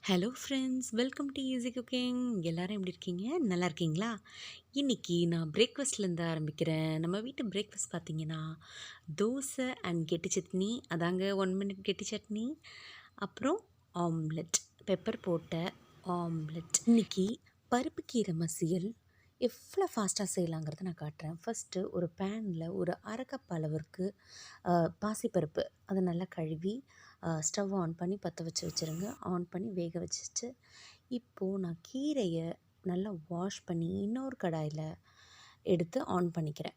Hello friends, welcome to easy cooking. எல்லாரும் எப்படி இருக்கீங்க? நல்லா இருக்கீங்களா? இன்றைக்கி நான் பிரேக்ஃபாஸ்ட்லேருந்து ஆரம்பிக்கிறேன். நம்ம வீட்டு பிரேக்ஃபாஸ்ட் பார்த்தீங்கன்னா தோசை அண்ட் கெட்டி சட்னி. அதாங்க 1 மினிட் கெட்டி சட்னி. அப்புறம் ஆம்லெட், பெப்பர் போட்ட ஆம்லெட். இன்றைக்கி பருப்பு கீரை மசியல் எவ்வளோ ஃபாஸ்ட்டாக செய்யலாங்கிறத நான் காட்டுறேன். ஃபஸ்ட்டு ஒரு பேனில் ஒரு அரை கப் அளவிற்கு பாசிப்பருப்பு அதை நல்லா கழுவி ஸ்டவ் ஆன் பண்ணி பற்ற வச்சுருங்க. ஆன் பண்ணி வேக வச்சுட்டு இப்போது நான் கீரையை நல்லா வாஷ் பண்ணி இன்னொரு கடாயில் எடுத்து ஆன் பண்ணிக்கிறேன்.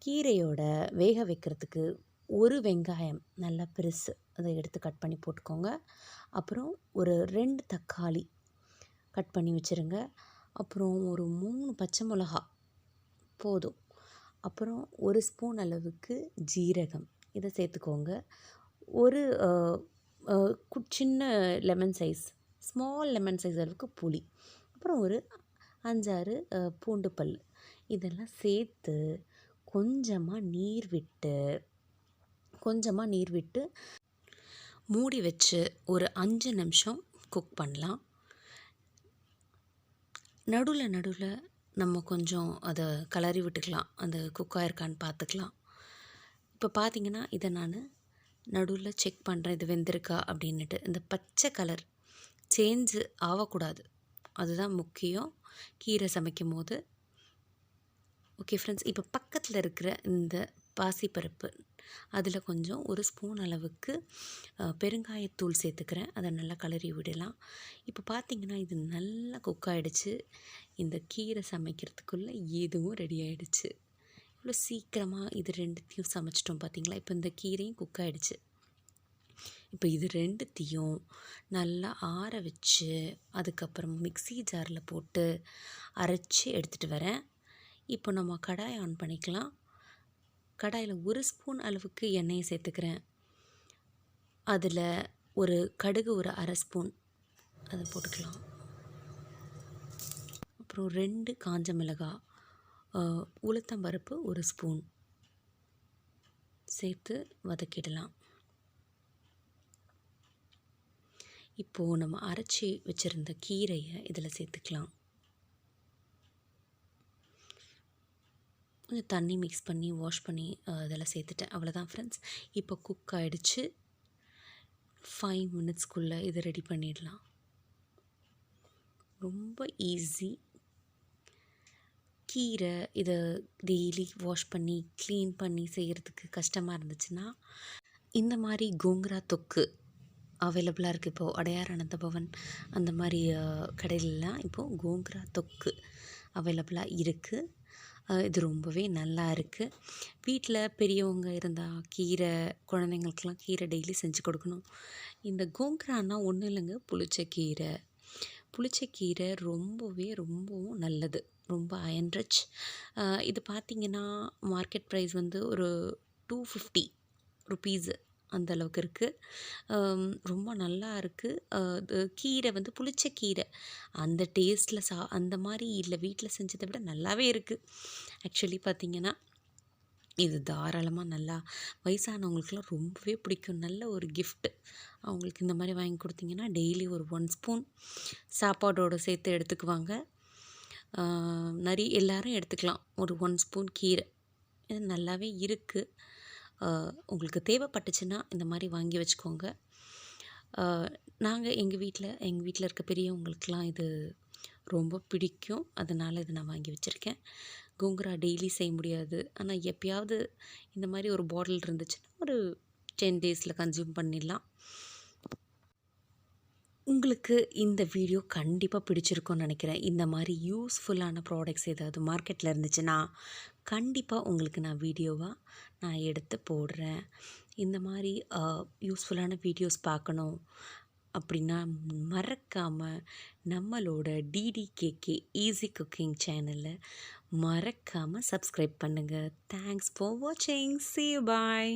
கீரையோட வேக வைக்கிறதுக்கு ஒரு வெங்காயம் நல்லா பெருசு அதை எடுத்து கட் பண்ணி போட்டுக்கோங்க. அப்புறம் ஒரு 2 தக்காளி கட் பண்ணி வச்சுருங்க. அப்புறம் ஒரு 3 பச்சை மிளகா போதும். அப்புறம் ஒரு ஸ்பூன் அளவுக்கு ஜீரகம் இதை சேர்த்துக்கோங்க. ஒரு சின்ன lemon size, small lemon size அளவுக்கு புளி, அப்புறம் ஒரு 5-6 பூண்டு பல் இதெல்லாம் சேர்த்து கொஞ்சமாக நீர் விட்டு மூடி வச்சு ஒரு 5 நிமிஷம் குக் பண்ணலாம். நடுவில் நம்ம கொஞ்சம் அதை கிளறி விட்டுக்கலாம், அந்த குக் ஆயிருக்கான்னு பார்த்துக்கலாம். இப்போ பார்த்திங்கன்னா இதை நான் நடுவில் செக் பண்ணுறேன், இது வெந்திருக்கா அப்படின்னுட்டு. இந்த பச்சை கலர் சேஞ்சு ஆகக்கூடாது, அதுதான் முக்கியம் கீரை சமைக்கும் போது. ஓகே ஃப்ரெண்ட்ஸ், இப்போ பக்கத்தில் இருக்கிற இந்த பாசிப்பருப்பு அதில் கொஞ்சம் ஒரு ஸ்பூன் அளவுக்கு பெருங்காயத்தூள் சேர்த்துக்கிறேன். அதை நல்லா கிளறி விடலாம். இப்போ பார்த்திங்கன்னா இது நல்லா குக் ஆகிடுச்சு. இந்த கீரை சமைக்கிறதுக்குள்ளே இதுவும் ரெடி ஆகிடுச்சு. இவ்வளோ சீக்கிரமாக இது 2த்தையும் சமைச்சிட்டோம் பார்த்திங்களா. இப்போ இந்த கீரையும் குக் ஆகிடுச்சு. இப்போ இது 2த்தையும் நல்லா ஆற வச்சு அதுக்கப்புறம் மிக்ஸி ஜாரில் போட்டு அரைச்சி எடுத்துகிட்டு வரேன். இப்போ நம்ம கடாயை ஆன் பண்ணிக்கலாம். கடாயில் ஒரு ஸ்பூன் அளவுக்கு எண்ணெயை சேர்த்துக்கிறேன். அதில் ஒரு கடுகு ஒரு அரை ஸ்பூன் அதை போட்டுக்கலாம். அப்புறம் 2 காஞ்ச மிளகாய், உளுத்தம்பருப்பு ஒரு ஸ்பூன் சேர்த்து வதக்கிடலாம். இப்போது நம்ம அரைச்சி வச்சுருந்த கீரையை இதில் சேர்த்துக்கலாம். கொஞ்சம் தண்ணி மிக்ஸ் பண்ணி வாஷ் பண்ணி இதெல்லாம் சேர்த்துட்டேன். அவ்வளோதான் ஃப்ரெண்ட்ஸ். இப்போ குக் ஆகிடுச்சு. 5 மினிட்ஸ்க்குள்ளே இதை ரெடி பண்ணிடலாம். ரொம்ப ஈஸி. கீரை இதை டெய்லி வாஷ் பண்ணி க்ளீன் பண்ணி செய்கிறதுக்கு கஷ்டமாக இருந்துச்சுன்னா இந்த மாதிரி கோங்குரா தொக்கு அவைலபிளாக இருக்குது. இப்போது அடையார் அனந்த பவன் அந்த மாதிரி கடையிலலாம் இப்போது கோங்குரா தொக்கு அவைலபிளாக இருக்குது. இது ரொம்பவே நல்லா இருக்குது. வீட்டில் பெரியவங்க இருந்தால் கீரை, குழந்தைங்களுக்கெல்லாம் கீரை டெய்லி செஞ்சு கொடுக்கணும். இந்த கோங்குரான்னா ஒன்றும் இல்லைங்க, புளிச்சக்கீரை ரொம்பவும் நல்லது, ரொம்ப அயன் ரிச். இது பார்த்திங்கன்னா மார்க்கெட் ப்ரைஸ் வந்து ஒரு 250 ருபீஸு அந்த அளவுக்கு இருக்குது. ரொம்ப நல்லா இருக்குது. கீரை வந்து புளிச்சக்கீரை அந்த டேஸ்ட்டில் அந்த மாதிரி இல்லை, வீட்டில் செஞ்சதை விட நல்லாவே இருக்குது. ஆக்சுவலி பார்த்திங்கன்னா இது தாராளமாக நல்லா வயசானவங்களுக்குலாம் ரொம்பவே பிடிக்கும். நல்ல ஒரு கிஃப்ட்டு. அவங்களுக்கு இந்த மாதிரி வாங்கி கொடுத்திங்கன்னா டெய்லி ஒரு 1 ஸ்பூன் சாப்பாடோடு சேர்த்து எடுத்துக்குவாங்க. எல்லோரும் எடுத்துக்கலாம். ஒரு 1 ஸ்பூன் கீரை இது நல்லாவே இருக்குது. உங்களுக்கு தேவைப்பட்டுச்சுன்னா இந்த மாதிரி வாங்கி வச்சுக்கோங்க. எங்கள் வீட்டில் இருக்க பெரியவங்களுக்கெலாம் இது ரொம்ப பிடிக்கும். அதனால் இதை நான் வாங்கி வச்சுருக்கேன். கோங்குரா டெய்லி செய்ய முடியாது, ஆனால் எப்பயாவது இந்த மாதிரி ஒரு பாட்டில் இருந்துச்சுன்னா ஒரு 10 டேஸில் கன்சியூம் பண்ணிடலாம். உங்களுக்கு இந்த வீடியோ கண்டிப்பாக பிடிச்சிருக்கும்னு நினைக்கிறேன். இந்த மாதிரி யூஸ்ஃபுல்லான ப்ராடக்ட்ஸ் ஏதாவது மார்க்கெட்டில் இருந்துச்சுன்னா கண்டிப்பாக உங்களுக்கு நான் எடுத்து போடுறேன். இந்த மாதிரி யூஸ்ஃபுல்லான வீடியோஸ் பார்க்கணும் அப்படின்னா மறக்காமல் நம்மளோட DDKK ஈஸி குக்கிங் சேனலை மறக்காமல் சப்ஸ்கிரைப் பண்ணுங்கள். தேங்க்ஸ் ஃபார் வாட்சிங். See you, bye.